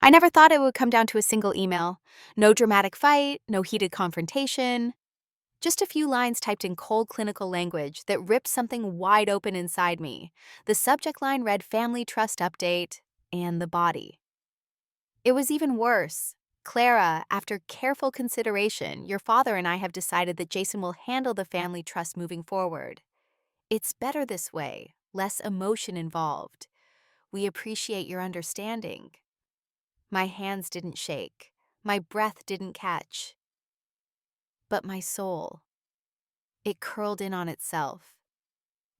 I never thought it would come down to a single email. No dramatic fight, no heated confrontation. Just a few lines typed in cold clinical language that ripped something wide open inside me. The subject line read Family Trust Update and the body. It was even worse. Clara, after careful consideration, your father and I have decided that Jason will handle the family trust moving forward. It's better this way, less emotion involved. We appreciate your understanding. My hands didn't shake. My breath didn't catch. But my soul, it curled in on itself.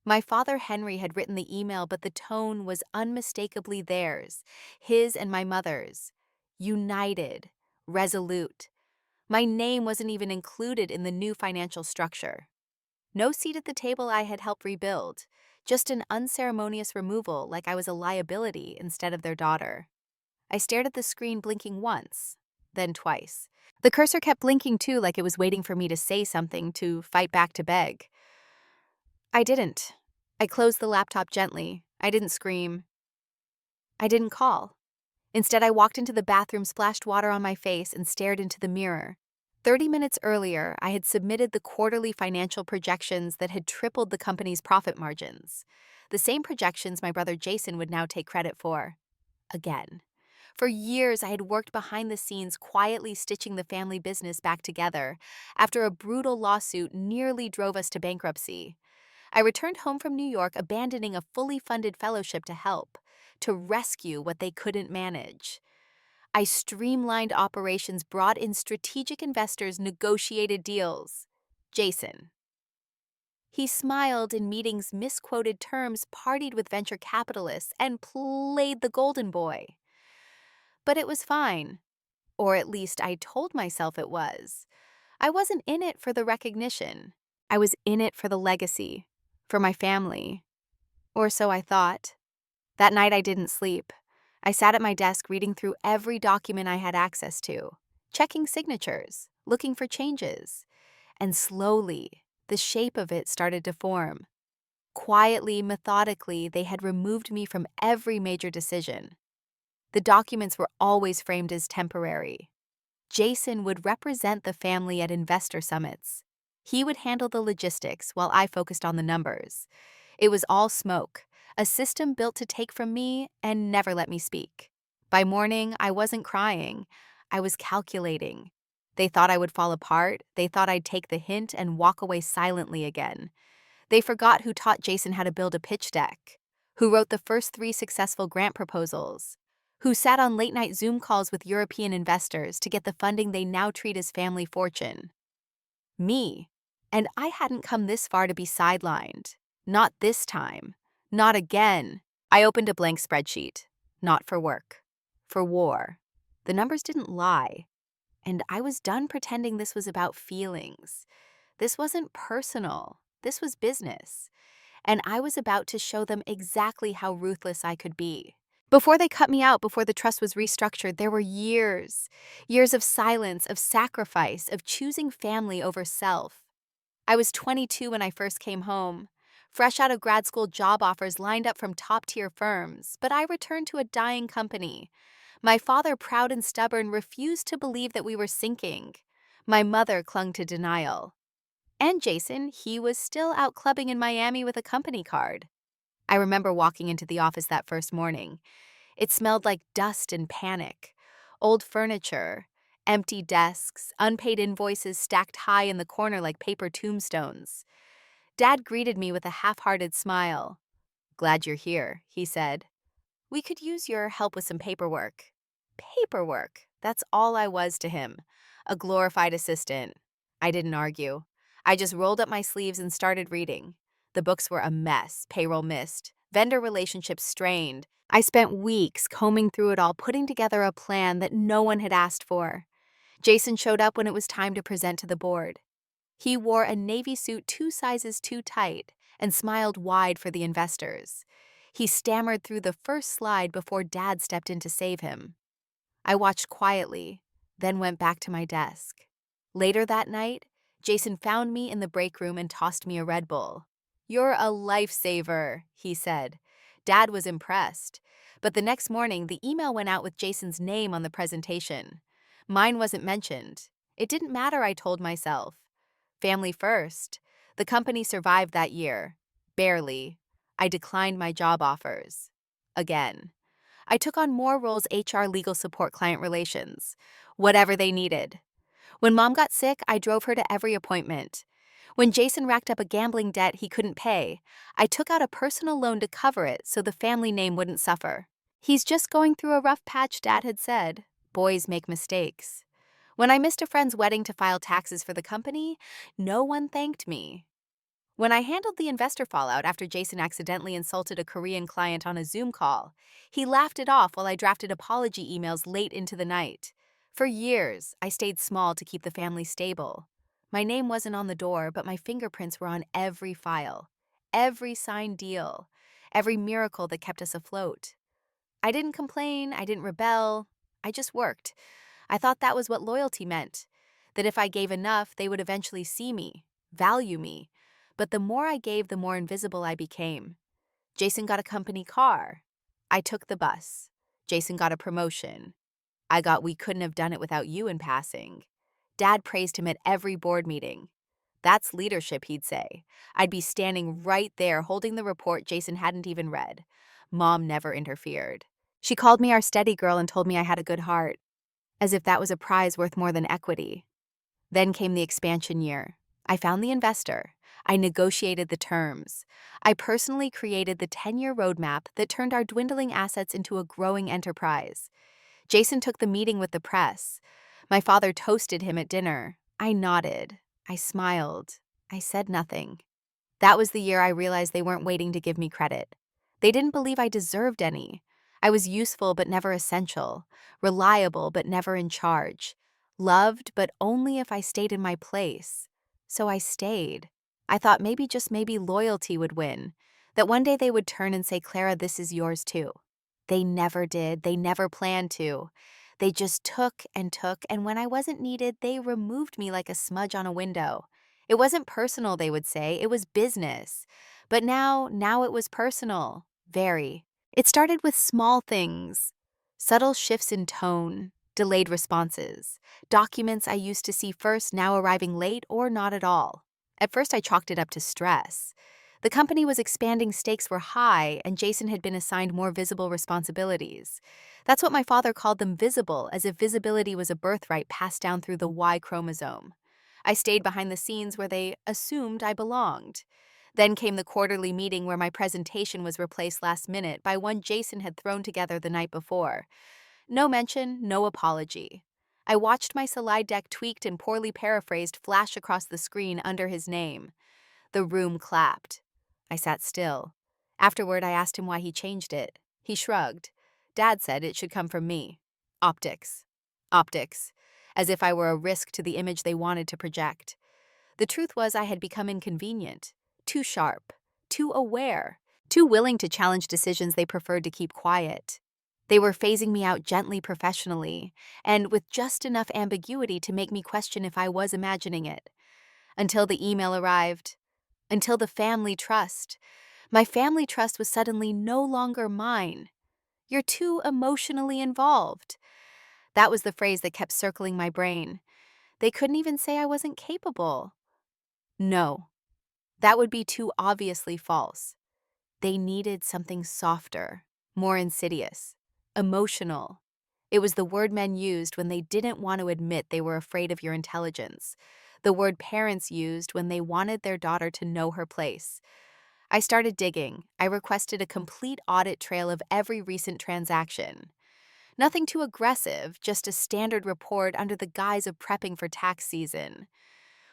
My father Henry had written the email, but the tone was unmistakably theirs, his and my mother's. United, resolute. My name wasn't even included in the new financial structure. No seat at the table I had helped rebuild, just an unceremonious removal like I was a liability instead of their daughter. I stared at the screen blinking once, then twice. The cursor kept blinking too, like it was waiting for me to say something, to fight back, to beg. I didn't. I closed the laptop gently. I didn't scream. I didn't call. Instead, I walked into the bathroom, splashed water on my face, and stared into the mirror. 30 minutes earlier, I had submitted the quarterly financial projections that had tripled the company's profit margins. The same projections my brother Jason would now take credit for. Again. For years, I had worked behind the scenes, quietly stitching the family business back together, after a brutal lawsuit nearly drove us to bankruptcy. I returned home from New York, abandoning a fully funded fellowship to help, to rescue what they couldn't manage. I streamlined operations, brought in strategic investors, negotiated deals. Jason. He smiled in meetings, misquoted terms, partied with venture capitalists, and played the golden boy. But it was fine. Or at least I told myself it was. I wasn't in it for the recognition. I was in it for the legacy, for my family. Or so I thought. That night I didn't sleep. I sat at my desk reading through every document I had access to, checking signatures, looking for changes. And slowly, the shape of it started to form. Quietly, methodically, they had removed me from every major decision. The documents were always framed as temporary. Jason would represent the family at investor summits. He would handle the logistics while I focused on the numbers. It was all smoke, a system built to take from me and never let me speak. By morning, I wasn't crying. I was calculating. They thought I would fall apart. They thought I'd take the hint and walk away silently again. They forgot who taught Jason how to build a pitch deck, who wrote the first 3 successful grant proposals, who sat on late-night Zoom calls with European investors to get the funding they now treat as family fortune. Me. And I hadn't come this far to be sidelined. Not this time. Not again. I opened a blank spreadsheet. Not for work. For war. The numbers didn't lie. And I was done pretending this was about feelings. This wasn't personal. This was business. And I was about to show them exactly how ruthless I could be. Before they cut me out, before the trust was restructured, there were years. Years of silence, of sacrifice, of choosing family over self. I was 22 when I first came home, fresh out of grad school, job offers lined up from top-tier firms, but I returned to a dying company. My father, proud and stubborn, refused to believe that we were sinking. My mother clung to denial. And Jason, he was still out clubbing in Miami with a company card. I remember walking into the office that first morning. It smelled like dust and panic. Old furniture, empty desks, unpaid invoices stacked high in the corner like paper tombstones. Dad greeted me with a half-hearted smile. "Glad you're here," he said. "We could use your help with some paperwork." Paperwork. That's all I was to him. A glorified assistant. I didn't argue. I just rolled up my sleeves and started reading. The books were a mess, payroll missed, vendor relationships strained. I spent weeks combing through it all, putting together a plan that no one had asked for. Jason showed up when it was time to present to the board. He wore a navy suit 2 sizes too tight and smiled wide for the investors. He stammered through the first slide before Dad stepped in to save him. I watched quietly, then went back to my desk. Later that night, Jason found me in the break room and tossed me a Red Bull. "You're a lifesaver," he said. Dad was impressed, But the next morning, the email went out with Jason's name on the presentation. Mine wasn't mentioned. It didn't matter, I told myself. Family first. The company survived that year. Barely. I declined my job offers. Again. I took on more roles: HR, legal support, client relations. Whatever they needed. When Mom got sick, I drove her to every appointment. When Jason racked up a gambling debt he couldn't pay, I took out a personal loan to cover it so the family name wouldn't suffer. He's just going through a rough patch, Dad had said. Boys make mistakes. When I missed a friend's wedding to file taxes for the company, no one thanked me. When I handled the investor fallout after Jason accidentally insulted a Korean client on a Zoom call, he laughed it off while I drafted apology emails late into the night. For years, I stayed small to keep the family stable. My name wasn't on the door, but my fingerprints were on every file, every signed deal, every miracle that kept us afloat. I didn't complain, I didn't rebel, I just worked. I thought that was what loyalty meant, that if I gave enough, they would eventually see me, value me. But the more I gave, the more invisible I became. Jason got a company car. I took the bus. Jason got a promotion. I got "we couldn't have done it without you" in passing. Dad praised him at every board meeting. That's leadership, he'd say. I'd be standing right there holding the report Jason hadn't even read. Mom never interfered. She called me our steady girl and told me I had a good heart, as if that was a prize worth more than equity. Then came the expansion year. I found the investor. I negotiated the terms. I personally created the 10-year roadmap that turned our dwindling assets into a growing enterprise. Jason took the meeting with the press. My father toasted him at dinner. I nodded. I smiled. I said nothing. That was the year I realized they weren't waiting to give me credit. They didn't believe I deserved any. I was useful but never essential, reliable but never in charge, loved but only if I stayed in my place. So I stayed. I thought maybe, just maybe, loyalty would win, that one day they would turn and say, "Clara, this is yours too." They never did. They never planned to. They just took, and when I wasn't needed, they removed me like a smudge on a window. It wasn't personal, they would say. It was business. But now it was personal. Very. It started with small things. Subtle shifts in tone, delayed responses, documents I used to see first now arriving late or not at all. At first I chalked it up to stress. The company was expanding, stakes were high, and Jason had been assigned more visible responsibilities. That's what my father called them: visible, as if visibility was a birthright passed down through the Y chromosome. I stayed behind the scenes where they assumed I belonged. Then came the quarterly meeting where my presentation was replaced last minute by one Jason had thrown together the night before. No mention, no apology. I watched my slide deck, tweaked and poorly paraphrased, flash across the screen under his name. The room clapped. I sat still. Afterward, I asked him why he changed it. He shrugged. Dad said it should come from me. Optics. Optics. As if I were a risk to the image they wanted to project. The truth was, I had become inconvenient. Too sharp. Too aware. Too willing to challenge decisions they preferred to keep quiet. They were phasing me out gently, professionally, and with just enough ambiguity to make me question if I was imagining it. Until the email arrived. Until the family trust. My family trust was suddenly no longer mine. "You're too emotionally involved." That was the phrase that kept circling my brain. They couldn't even say I wasn't capable. No, that would be too obviously false. They needed something softer, more insidious, emotional. It was the word men used when they didn't want to admit they were afraid of your intelligence. The word parents used when they wanted their daughter to know her place. I started digging. I requested a complete audit trail of every recent transaction. Nothing too aggressive, just a standard report under the guise of prepping for tax season.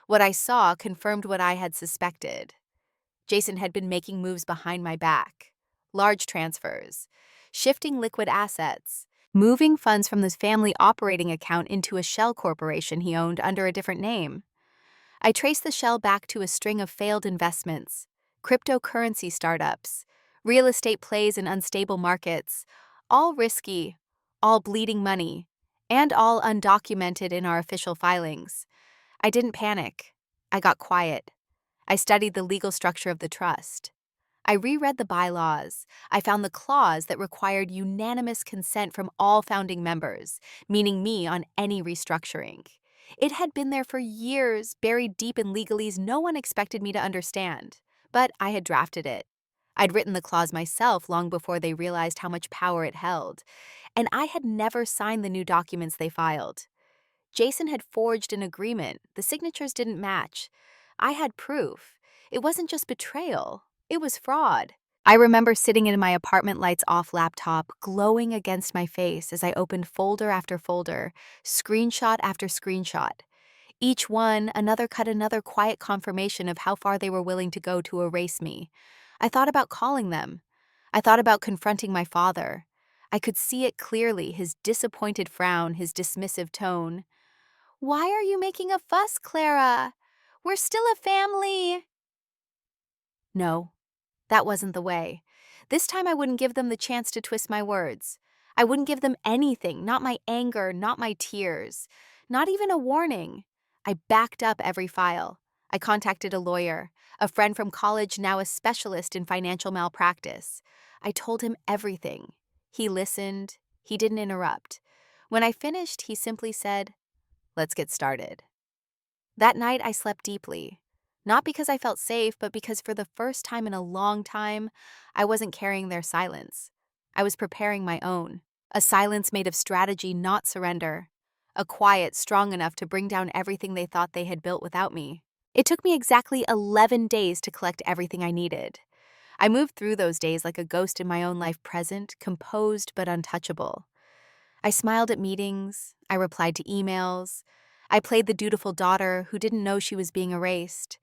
What I saw confirmed what I had suspected. Jason had been making moves behind my back. Large transfers, shifting liquid assets, moving funds from this family operating account into a shell corporation he owned under a different name. I traced the shell back to a string of failed investments, cryptocurrency startups, real estate plays in unstable markets, all risky, all bleeding money, and all undocumented in our official filings. I didn't panic. I got quiet. I studied the legal structure of the trust. I reread the bylaws. I found the clause that required unanimous consent from all founding members, meaning me on any restructuring. It had been there for years, buried deep in legalese no one expected me to understand. But I had drafted it. I'd written the clause myself long before they realized how much power it held, and I had never signed the new documents they filed. Jason had forged an agreement. The signatures didn't match. I had proof. It wasn't just betrayal, it was fraud. I remember sitting in my apartment lights off laptop, glowing against my face as I opened folder after folder, screenshot after screenshot. Each one, another quiet confirmation of how far they were willing to go to erase me. I thought about calling them. I thought about confronting my father. I could see it clearly, his disappointed frown, his dismissive tone. Why are you making a fuss, Clara? We're still a family. No, that wasn't the way. This time I wouldn't give them the chance to twist my words. I wouldn't give them anything, not my anger, not my tears, not even a warning. I backed up every file. I contacted a lawyer, a friend from college, now a specialist in financial malpractice. I told him everything. He listened. He didn't interrupt. When I finished, he simply said, "Let's get started." That night, I slept deeply. Not because I felt safe, but because for the first time in a long time, I wasn't carrying their silence. I was preparing my own. A silence made of strategy, not surrender. A quiet strong enough to bring down everything they thought they had built without me. It took me exactly 11 days to collect everything I needed. I moved through those days like a ghost in my own life, present, composed but untouchable. I smiled at meetings. I replied to emails. I played the dutiful daughter who didn't know she was being erased.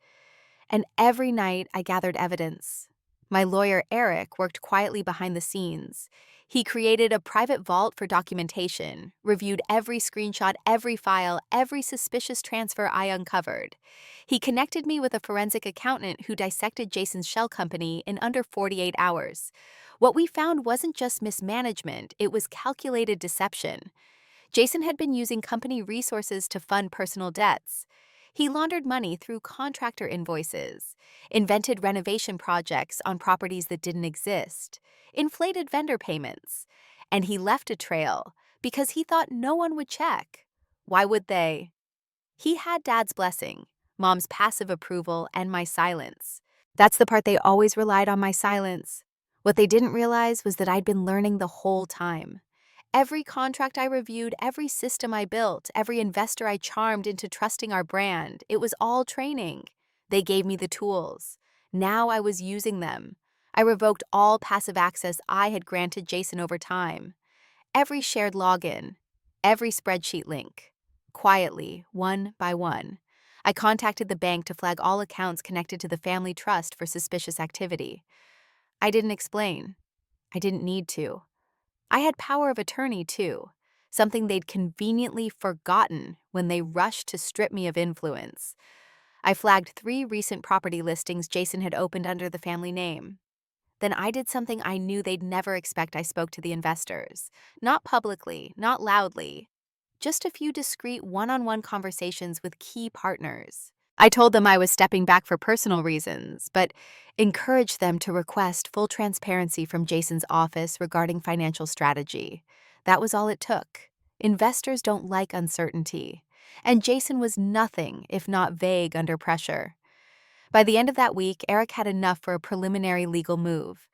And every night I gathered evidence. My lawyer, Eric, worked quietly behind the scenes. He created a private vault for documentation, reviewed every screenshot, every file, every suspicious transfer I uncovered. He connected me with a forensic accountant who dissected Jason's shell company in under 48 hours. What we found wasn't just mismanagement, it was calculated deception. Jason had been using company resources to fund personal debts. He laundered money through contractor invoices, invented renovation projects on properties that didn't exist, inflated vendor payments, and he left a trail because he thought no one would check. Why would they? He had Dad's blessing, Mom's passive approval, and my silence. That's the part they always relied on, my silence. What they didn't realize was that I'd been learning the whole time. Every contract I reviewed, every system I built, every investor I charmed into trusting our brand, it was all training. They gave me the tools. Now I was using them. I revoked all passive access I had granted Jason over time. Every shared login, every spreadsheet link. Quietly, one by one. I contacted the bank to flag all accounts connected to the family trust for suspicious activity. I didn't explain. I didn't need to. I had power of attorney, too, something they'd conveniently forgotten when they rushed to strip me of influence. I flagged 3 recent property listings Jason had opened under the family name. Then I did something I knew they'd never expect. I spoke to the investors. Not publicly, not loudly. Just a few discreet one-on-one conversations with key partners. I told them I was stepping back for personal reasons, but encouraged them to request full transparency from Jason's office regarding financial strategy. That was all it took. Investors don't like uncertainty, and Jason was nothing if not vague under pressure. By the end of that week, Eric had enough for a preliminary legal move.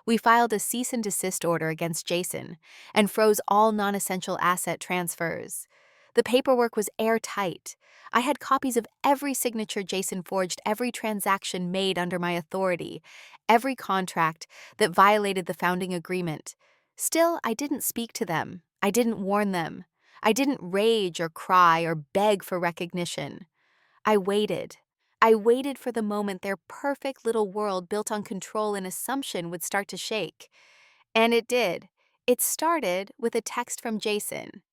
We filed a cease and desist order against Jason and froze all non-essential asset transfers. The paperwork was airtight. I had copies of every signature Jason forged, every transaction made under my authority, every contract that violated the founding agreement. Still, I didn't speak to them. I didn't warn them. I didn't rage or cry or beg for recognition. I waited. I waited for the moment their perfect little world built on control and assumption would start to shake. And it did. It started with a text from Jason.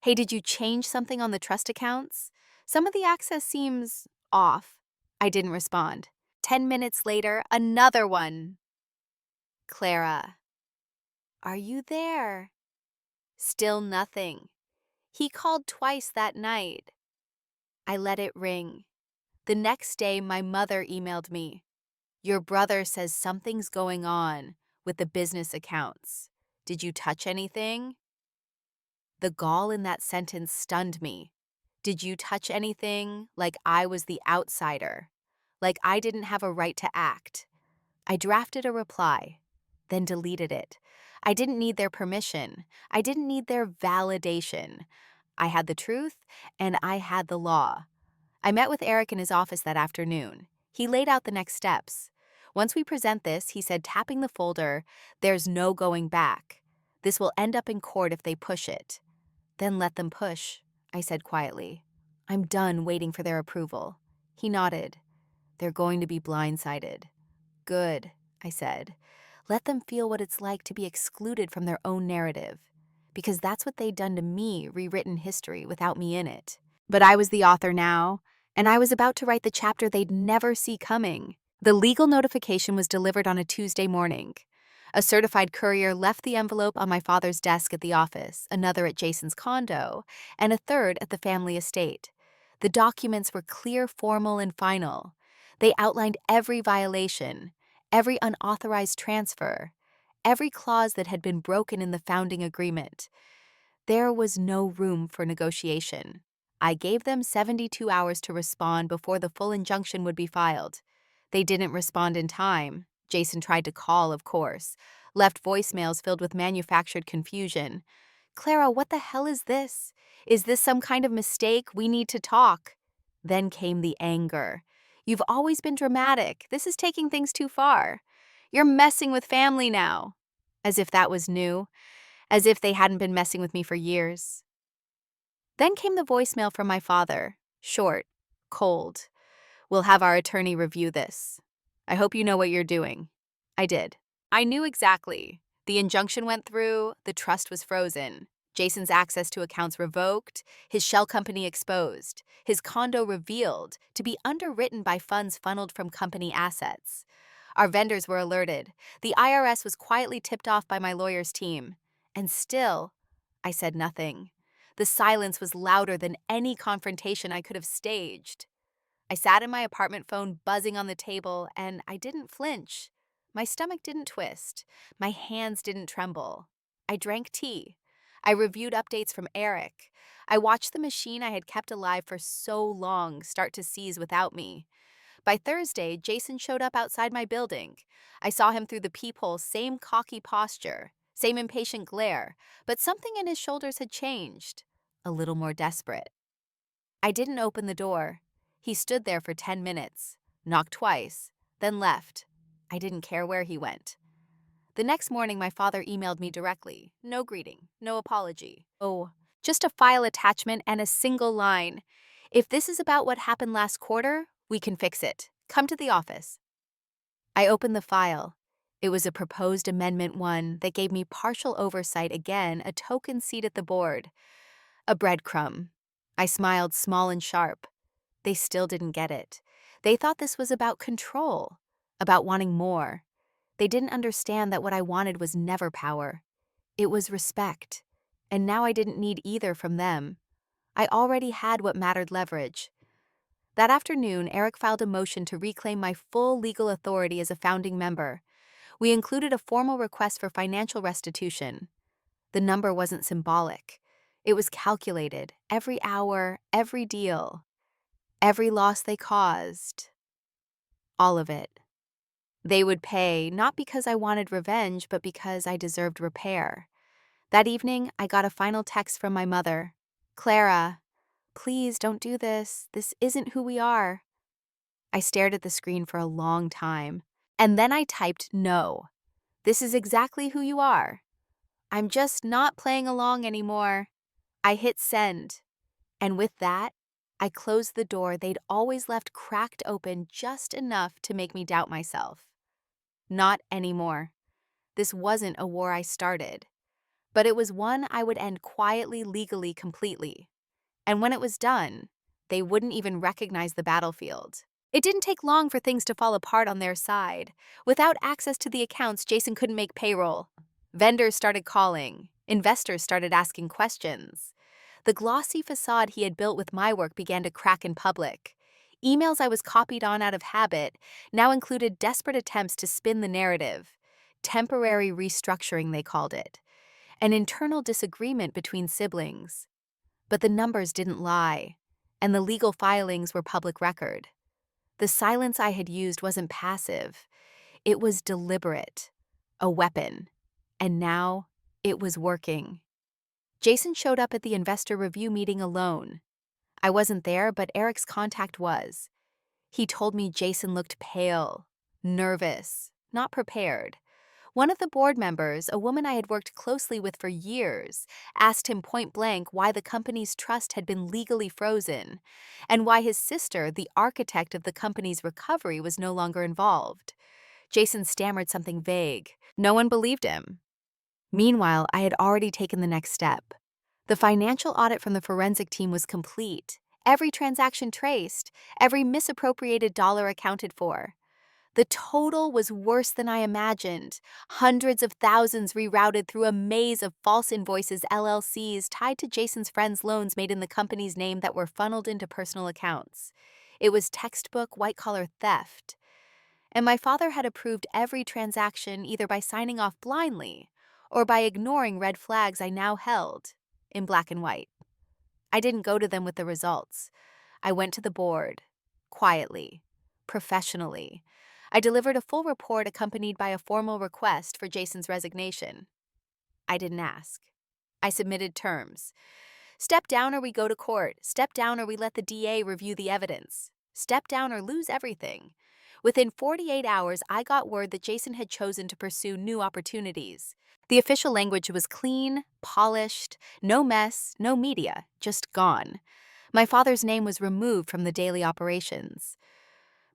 "Hey, did you change something on the trust accounts? Some of the access seems off." I didn't respond. 10 minutes later, another one. "Clara, are you there?" Still nothing. He called twice that night. I let it ring. The next day, my mother emailed me. Your brother says something's going on with the business accounts. Did you touch anything? The gall in that sentence stunned me. Did you touch anything? Like I was the outsider. Like I didn't have a right to act. I drafted a reply, then deleted it. I didn't need their permission. I didn't need their validation. I had the truth, and I had the law. I met with Eric in his office that afternoon. He laid out the next steps. Once we present this, he said, tapping the folder, there's no going back. This will end up in court if they push it. Then let them push, I said quietly. I'm done waiting for their approval. He nodded. They're going to be blindsided. Good, I said. Let them feel what it's like to be excluded from their own narrative. Because that's what they'd done to me, rewritten history without me in it. But I was the author now, and I was about to write the chapter they'd never see coming. The legal notification was delivered on a Tuesday morning. A certified courier left the envelope on my father's desk at the office, another at Jason's condo, and a third at the family estate. The documents were clear, formal, and final. They outlined every violation, every unauthorized transfer, every clause that had been broken in the founding agreement. There was no room for negotiation. I gave them 72 hours to respond before the full injunction would be filed. They didn't respond in time. Jason tried to call, of course, left voicemails filled with manufactured confusion. Clara, what the hell is this? Is this some kind of mistake? We need to talk. Then came the anger. You've always been dramatic. This is taking things too far. You're messing with family now. As if that was new. As if they hadn't been messing with me for years. Then came the voicemail from my father. Short, cold. We'll have our attorney review this. I hope you know what you're doing. I did. I knew exactly. The injunction went through, the trust was frozen. Jason's access to accounts revoked, his shell company exposed, his condo revealed to be underwritten by funds funneled from company assets. Our vendors were alerted. The IRS was quietly tipped off by my lawyer's team. And still, I said nothing. The silence was louder than any confrontation I could have staged. I sat in my apartment phone buzzing on the table, and I didn't flinch. My stomach didn't twist. My hands didn't tremble. I drank tea. I reviewed updates from Eric. I watched the machine I had kept alive for so long start to seize without me. By Thursday, Jason showed up outside my building. I saw him through the peephole, same cocky posture, same impatient glare, but something in his shoulders had changed. A little more desperate. I didn't open the door. He stood there for 10 minutes, knocked twice, then left. I didn't care where he went. The next morning, my father emailed me directly. No greeting, no apology. Oh, just a file attachment and a single line. If this is about what happened last quarter, we can fix it. Come to the office. I opened the file. It was a proposed Amendment 1 that gave me partial oversight again, a token seat at the board. A breadcrumb. I smiled small and sharp. They still didn't get it. They thought this was about control, about wanting more. They didn't understand that what I wanted was never power. It was respect. And now I didn't need either from them. I already had what mattered: leverage. That afternoon, Eric filed a motion to reclaim my full legal authority as a founding member. We included a formal request for financial restitution. The number wasn't symbolic. It was calculated, every hour, every deal, every loss they caused. All of it. They would pay, not because I wanted revenge, but because I deserved repair. That evening, I got a final text from my mother. Clara, please don't do this. This isn't who we are. I stared at the screen for a long time, and then I typed no. This is exactly who you are. I'm just not playing along anymore. I hit send, and with that, I closed the door they'd always left cracked open just enough to make me doubt myself. Not anymore. This wasn't a war I started, but it was one I would end quietly, legally, completely. And when it was done, they wouldn't even recognize the battlefield. It didn't take long for things to fall apart on their side. Without access to the accounts, Jason couldn't make payroll. Vendors started calling. Investors started asking questions. The glossy facade he had built with my work began to crack in public. Emails I was copied on out of habit now included desperate attempts to spin the narrative. Temporary restructuring, they called it. An internal disagreement between siblings. But the numbers didn't lie, and the legal filings were public record. The silence I had used wasn't passive, it was deliberate, a weapon, and now it was working. Jason showed up at the investor review meeting alone. I wasn't there, but Eric's contact was. He told me Jason looked pale, nervous, not prepared. One of the board members, a woman I had worked closely with for years, asked him point blank why the company's trust had been legally frozen, and why his sister, the architect of the company's recovery, was no longer involved. Jason stammered something vague. No one believed him. Meanwhile, I had already taken the next step. The financial audit from the forensic team was complete. Every transaction traced, every misappropriated dollar accounted for. The total was worse than I imagined. Hundreds of thousands rerouted through a maze of false invoices, LLCs tied to Jason's friends' loans made in the company's name that were funneled into personal accounts. It was textbook white-collar theft. And my father had approved every transaction either by signing off blindly or by ignoring red flags I now held in black and white. I didn't go to them with the results. I went to the board, quietly, professionally. I delivered a full report accompanied by a formal request for Jason's resignation. I didn't ask. I submitted terms. Step down or we go to court. Step down or we let the DA review the evidence. Step down or lose everything. Within 48 hours, I got word that Jason had chosen to pursue new opportunities. The official language was clean, polished, no mess, no media, just gone. My father's name was removed from the daily operations.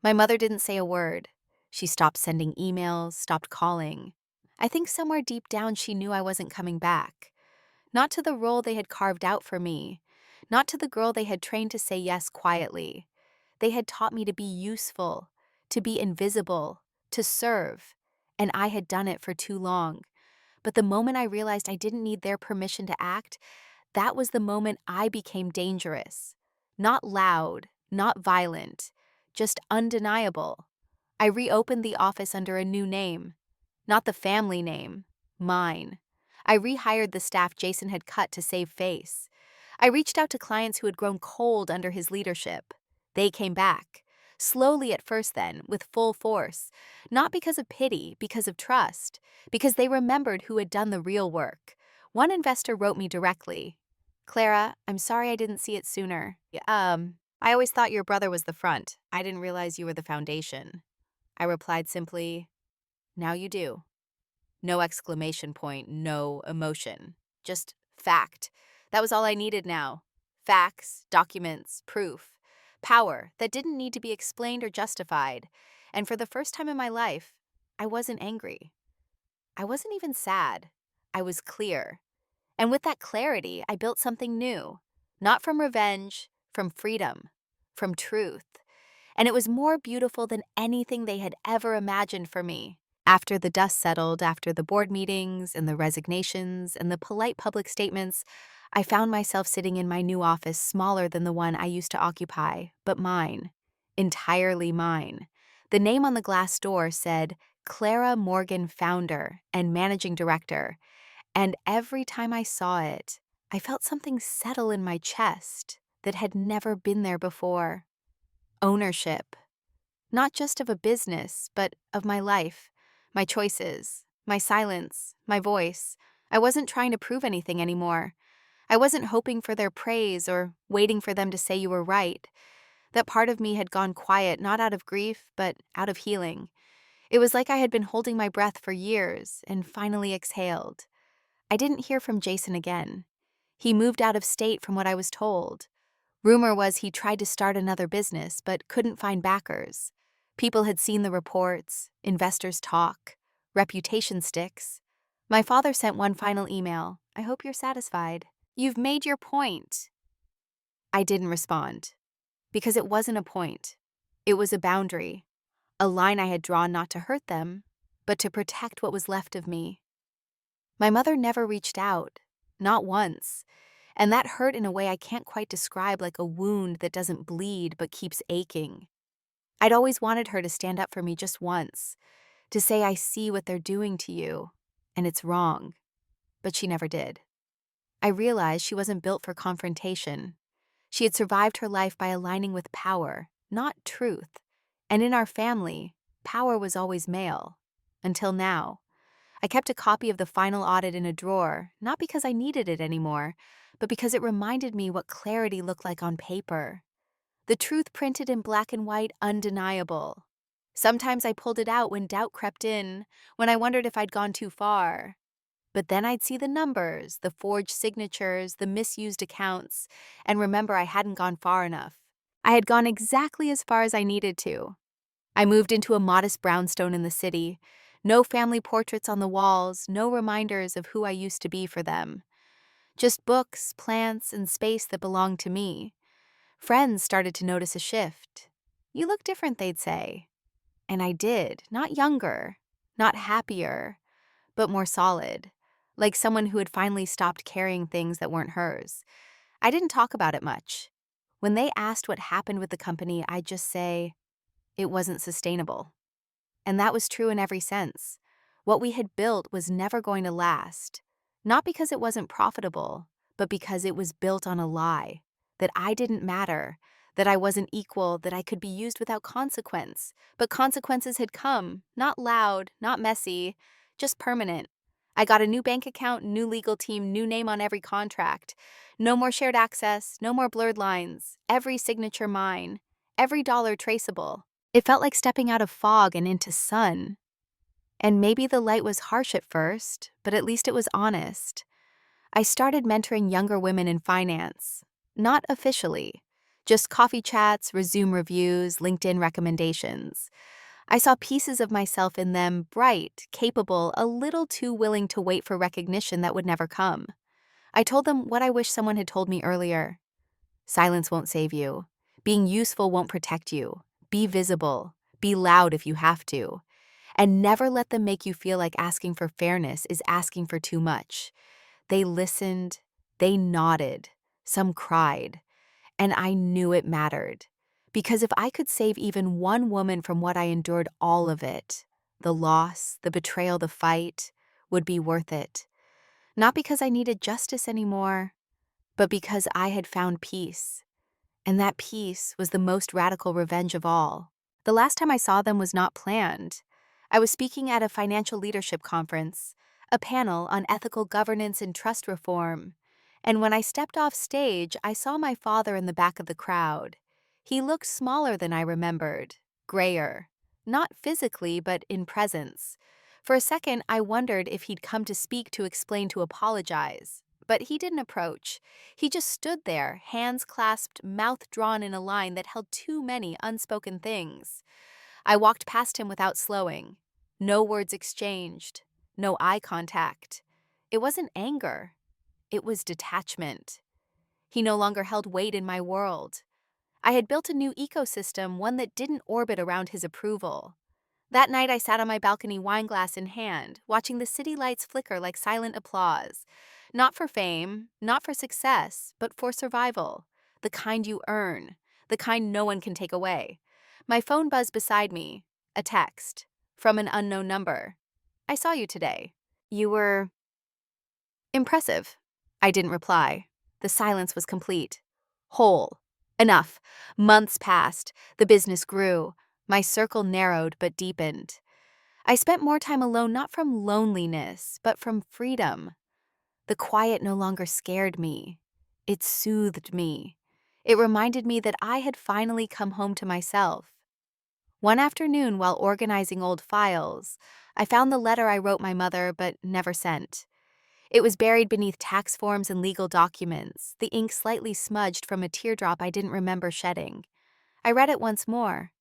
My mother didn't say a word. She stopped sending emails, stopped calling. I think somewhere deep down she knew I wasn't coming back. Not to the role they had carved out for me. Not to the girl they had trained to say yes quietly. They had taught me to be useful, to be invisible, to serve. And I had done it for too long. But the moment I realized I didn't need their permission to act, that was the moment I became dangerous. Not loud, not violent, just undeniable. I reopened the office under a new name. Not the family name, mine. I rehired the staff Jason had cut to save face. I reached out to clients who had grown cold under his leadership. They came back. Slowly at first then, with full force. Not because of pity, because of trust. Because they remembered who had done the real work. One investor wrote me directly. Clara, I'm sorry I didn't see it sooner. I always thought your brother was the front. I didn't realize you were the foundation. I replied simply, now you do. No exclamation point, no emotion. Just fact. That was all I needed now. Facts, documents, proof. Power that didn't need to be explained or justified. And for the first time in my life, I wasn't angry. I wasn't even sad. I was clear. And with that clarity, I built something new. Not from revenge, from freedom, from truth. And it was more beautiful than anything they had ever imagined for me. After the dust settled, after the board meetings and the resignations and the polite public statements, I found myself sitting in my new office smaller than the one I used to occupy, but mine. Entirely mine. The name on the glass door said, Clara Morgan, Founder and Managing Director, and every time I saw it, I felt something settle in my chest that had never been there before. Ownership. Not just of a business, but of my life, my choices, my silence, my voice. I wasn't trying to prove anything anymore. I wasn't hoping for their praise or waiting for them to say you were right. That part of me had gone quiet, not out of grief, but out of healing. It was like I had been holding my breath for years and finally exhaled. I didn't hear from Jason again. He moved out of state from what I was told. Rumor was he tried to start another business but couldn't find backers. People had seen the reports, investors talk, reputation sticks. My father sent one final email. I hope you're satisfied. You've made your point. I didn't respond. Because it wasn't a point. It was a boundary. A line I had drawn not to hurt them, but to protect what was left of me. My mother never reached out. Not once. And that hurt in a way I can't quite describe, like a wound that doesn't bleed but keeps aching. I'd always wanted her to stand up for me just once, to say, I see what they're doing to you, and it's wrong. But she never did. I realized she wasn't built for confrontation. She had survived her life by aligning with power, not truth. And in our family, power was always male. Until now. I kept a copy of the final audit in a drawer, not because I needed it anymore, but because it reminded me what clarity looked like on paper. The truth printed in black and white, undeniable. Sometimes I pulled it out when doubt crept in, when I wondered if I'd gone too far. But then I'd see the numbers, the forged signatures, the misused accounts, and remember I hadn't gone far enough. I had gone exactly as far as I needed to. I moved into a modest brownstone in the city. No family portraits on the walls, no reminders of who I used to be for them. Just books, plants, and space that belonged to me. Friends started to notice a shift. You look different, they'd say. And I did, not younger, not happier, but more solid, like someone who had finally stopped carrying things that weren't hers. I didn't talk about it much. When they asked what happened with the company, I'd just say, it wasn't sustainable. And that was true in every sense. What we had built was never going to last, not because it wasn't profitable, but because it was built on a lie, that I didn't matter, that I wasn't equal, that I could be used without consequence. But consequences had come, not loud, not messy, just permanent. I got a new bank account, new legal team, new name on every contract. No more shared access, no more blurred lines, every signature mine, every dollar traceable. It felt like stepping out of fog and into sun. And maybe the light was harsh at first, but at least it was honest. I started mentoring younger women in finance. Not officially. Just coffee chats, resume reviews, LinkedIn recommendations. I saw pieces of myself in them, bright, capable, a little too willing to wait for recognition that would never come. I told them what I wish someone had told me earlier. Silence won't save you. Being useful won't protect you. Be visible. Be loud if you have to. And never let them make you feel like asking for fairness is asking for too much. They listened. They nodded. Some cried. And I knew it mattered. Because if I could save even one woman from what I endured, all of it, the loss, the betrayal, the fight, would be worth it. Not because I needed justice anymore, but because I had found peace. And that peace was the most radical revenge of all. The last time I saw them was not planned. I was speaking at a financial leadership conference, a panel on ethical governance and trust reform. And when I stepped off stage, I saw my father in the back of the crowd. He looked smaller than I remembered, grayer. Not physically, but in presence. For a second, I wondered if he'd come to speak, to explain, to apologize. But he didn't approach. He just stood there, hands clasped, mouth drawn in a line that held too many unspoken things. I walked past him without slowing. No words exchanged. No eye contact. It wasn't anger. It was detachment. He no longer held weight in my world. I had built a new ecosystem, one that didn't orbit around his approval. That night I sat on my balcony, wine glass in hand, watching the city lights flicker like silent applause. Not for fame, not for success, but for survival. The kind you earn, the kind no one can take away. My phone buzzed beside me. A text. From an unknown number. I saw you today. You were impressive. I didn't reply. The silence was complete. Whole. Enough. Months passed. The business grew. My circle narrowed but deepened. I spent more time alone, not from loneliness, but from freedom. The quiet no longer scared me. It soothed me. It reminded me that I had finally come home to myself. One afternoon, while organizing old files, I found the letter I wrote my mother but never sent. It was buried beneath tax forms and legal documents, the ink slightly smudged from a teardrop I didn't remember shedding. I read it once more.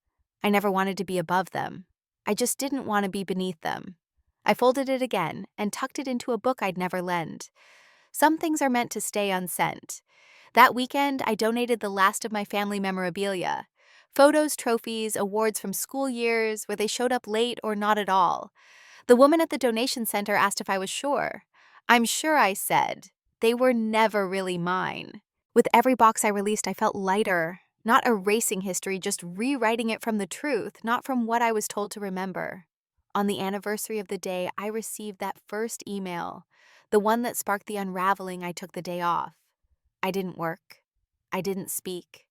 I never wanted to be above them. I just didn't want to be beneath them. I folded it again and tucked it into a book I'd never lend. Some things are meant to stay unsent. That weekend, I donated the last of my family memorabilia. Photos, trophies, awards from school years where they showed up late or not at all. The woman at the donation center asked if I was sure. I'm sure, I said, They were never really mine. With every box I released, I felt lighter, not erasing history, just rewriting it from the truth, not from what I was told to remember. On the anniversary of the day I received that first email, the one that sparked the unraveling, I took the day off. I didn't work. I didn't speak.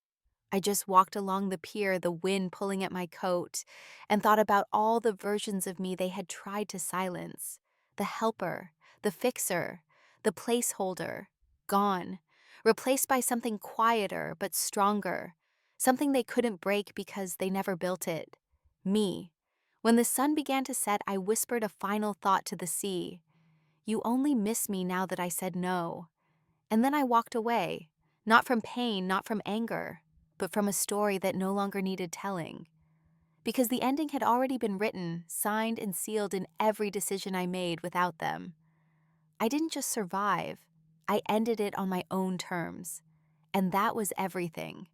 I just walked along the pier, the wind pulling at my coat, and thought about all the versions of me they had tried to silence. The helper, the fixer, the placeholder, gone, replaced by something quieter but stronger, something they couldn't break because they never built it. Me. When the sun began to set, I whispered a final thought to the sea. You only miss me now that I said no. And then I walked away, not from pain, not from anger, but from a story that no longer needed telling. Because the ending had already been written, signed, and sealed in every decision I made without them. I didn't just survive, I ended it on my own terms. And that was everything.